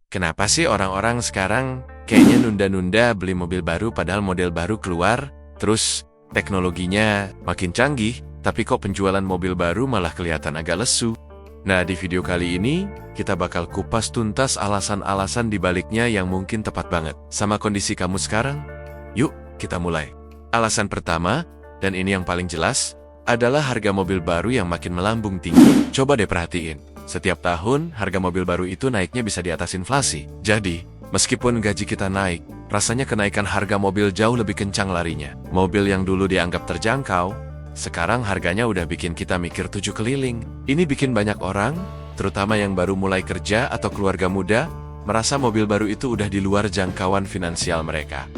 Kenapa sih orang-orang sekarang kayaknya nunda-nunda beli mobil baru padahal model baru keluar, terus teknologinya makin canggih, tapi kok penjualan mobil baru malah kelihatan agak lesu? Nah, di video kali ini, kita bakal kupas tuntas alasan-alasan di baliknya yang mungkin tepat banget sama kondisi kamu sekarang. Yuk, kita mulai. Alasan pertama, dan ini yang paling jelas, adalah harga mobil baru yang makin melambung tinggi. Coba deh perhatiin, setiap tahun harga mobil baru itu naiknya bisa di atas inflasi. Jadi, meskipun gaji kita naik, rasanya kenaikan harga mobil jauh lebih kencang larinya. Mobil yang dulu dianggap terjangkau, sekarang harganya udah bikin kita mikir 7 keliling. Ini bikin banyak orang, terutama yang baru mulai kerja atau keluarga muda, merasa mobil baru itu udah di luar jangkauan finansial mereka.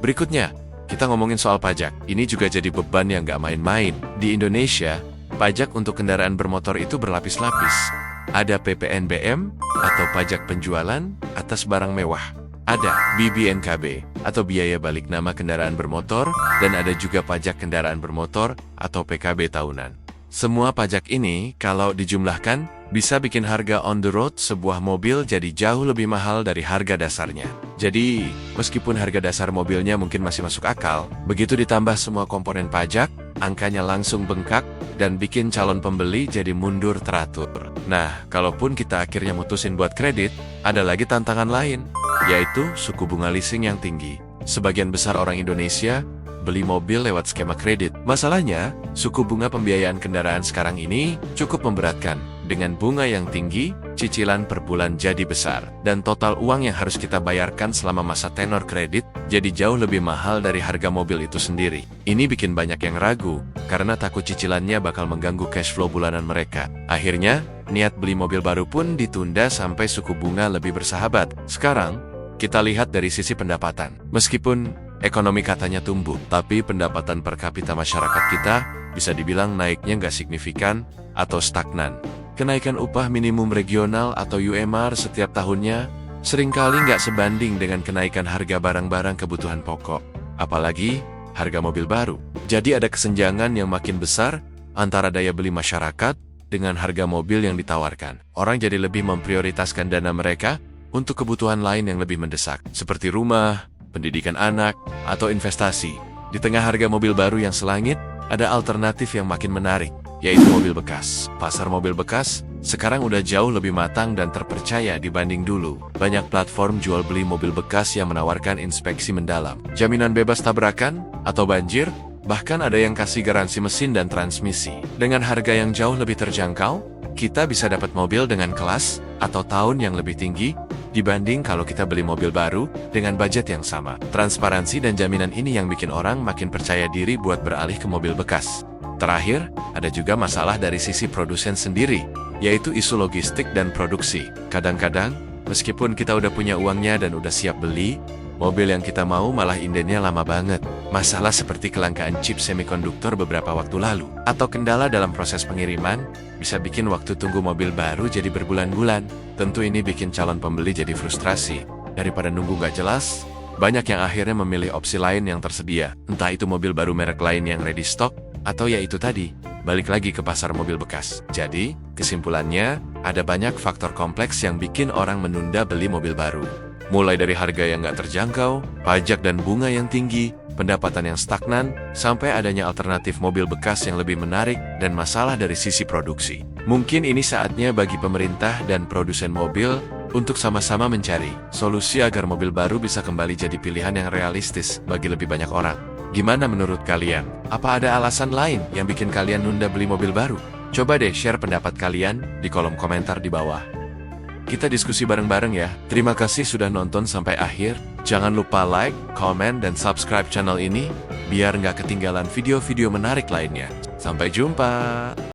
Berikutnya, kita ngomongin soal pajak. Ini juga jadi beban yang gak main-main. Di Indonesia, pajak untuk kendaraan bermotor itu berlapis-lapis. Ada PPNBM atau pajak penjualan atas barang mewah. Ada BBNKB atau biaya balik nama kendaraan bermotor, dan ada juga pajak kendaraan bermotor atau PKB tahunan. Semua pajak ini, kalau dijumlahkan, bisa bikin harga on the road sebuah mobil jadi jauh lebih mahal dari harga dasarnya. Jadi, meskipun harga dasar mobilnya mungkin masih masuk akal, begitu ditambah semua komponen pajak, angkanya langsung bengkak dan bikin calon pembeli jadi mundur teratur. Nah, kalaupun kita akhirnya mutusin buat kredit, ada lagi tantangan lain, yaitu suku bunga leasing yang tinggi. Sebagian besar orang Indonesia beli mobil lewat skema kredit. Masalahnya, suku bunga pembiayaan kendaraan sekarang ini cukup memberatkan. Dengan bunga yang tinggi, cicilan per bulan jadi besar, dan total uang yang harus kita bayarkan selama masa tenor kredit jadi jauh lebih mahal dari harga mobil itu sendiri. Ini bikin banyak yang ragu, karena takut cicilannya bakal mengganggu cash flow bulanan mereka. Akhirnya, niat beli mobil baru pun ditunda sampai suku bunga lebih bersahabat. Sekarang, kita lihat dari sisi pendapatan. Meskipun ekonomi katanya tumbuh, tapi pendapatan per kapita masyarakat kita bisa dibilang naiknya nggak signifikan atau stagnan. Kenaikan upah minimum regional atau UMR setiap tahunnya seringkali nggak sebanding dengan kenaikan harga barang-barang kebutuhan pokok, apalagi harga mobil baru. Jadi ada kesenjangan yang makin besar antara daya beli masyarakat dengan harga mobil yang ditawarkan. Orang jadi lebih memprioritaskan dana mereka untuk kebutuhan lain yang lebih mendesak, seperti rumah, pendidikan anak, atau investasi. Di tengah harga mobil baru yang selangit, ada alternatif yang makin menarik, yaitu mobil bekas. Pasar mobil bekas sekarang udah jauh lebih matang dan terpercaya dibanding dulu. Banyak platform jual beli mobil bekas yang menawarkan inspeksi mendalam, jaminan bebas tabrakan atau banjir, bahkan ada yang kasih garansi mesin dan transmisi. Dengan harga yang jauh lebih terjangkau, kita bisa dapat mobil dengan kelas atau tahun yang lebih tinggi dibanding kalau kita beli mobil baru dengan budget yang sama. Transparansi dan jaminan ini yang bikin orang makin percaya diri buat beralih ke mobil bekas. Terakhir, ada juga masalah dari sisi produsen sendiri, yaitu isu logistik dan produksi. Kadang-kadang, meskipun kita udah punya uangnya dan udah siap beli, mobil yang kita mau malah indennya lama banget. Masalah seperti kelangkaan chip semikonduktor beberapa waktu lalu, atau kendala dalam proses pengiriman, bisa bikin waktu tunggu mobil baru jadi berbulan-bulan. Tentu ini bikin calon pembeli jadi frustrasi. Daripada nunggu gak jelas, banyak yang akhirnya memilih opsi lain yang tersedia. Entah itu mobil baru merek lain yang ready stock, atau ya itu tadi, balik lagi ke pasar mobil bekas. Jadi, kesimpulannya, ada banyak faktor kompleks yang bikin orang menunda beli mobil baru. Mulai dari harga yang nggak terjangkau, pajak dan bunga yang tinggi, pendapatan yang stagnan, sampai adanya alternatif mobil bekas yang lebih menarik, dan masalah dari sisi produksi. Mungkin ini saatnya bagi pemerintah dan produsen mobil untuk sama-sama mencari solusi agar mobil baru bisa kembali jadi pilihan yang realistis bagi lebih banyak orang. Gimana menurut kalian? Apa ada alasan lain yang bikin kalian nunda beli mobil baru? Coba deh share pendapat kalian di kolom komentar di bawah. Kita diskusi bareng-bareng ya. Terima kasih sudah nonton sampai akhir. Jangan lupa like, komen, dan subscribe channel ini biar nggak ketinggalan video-video menarik lainnya. Sampai jumpa!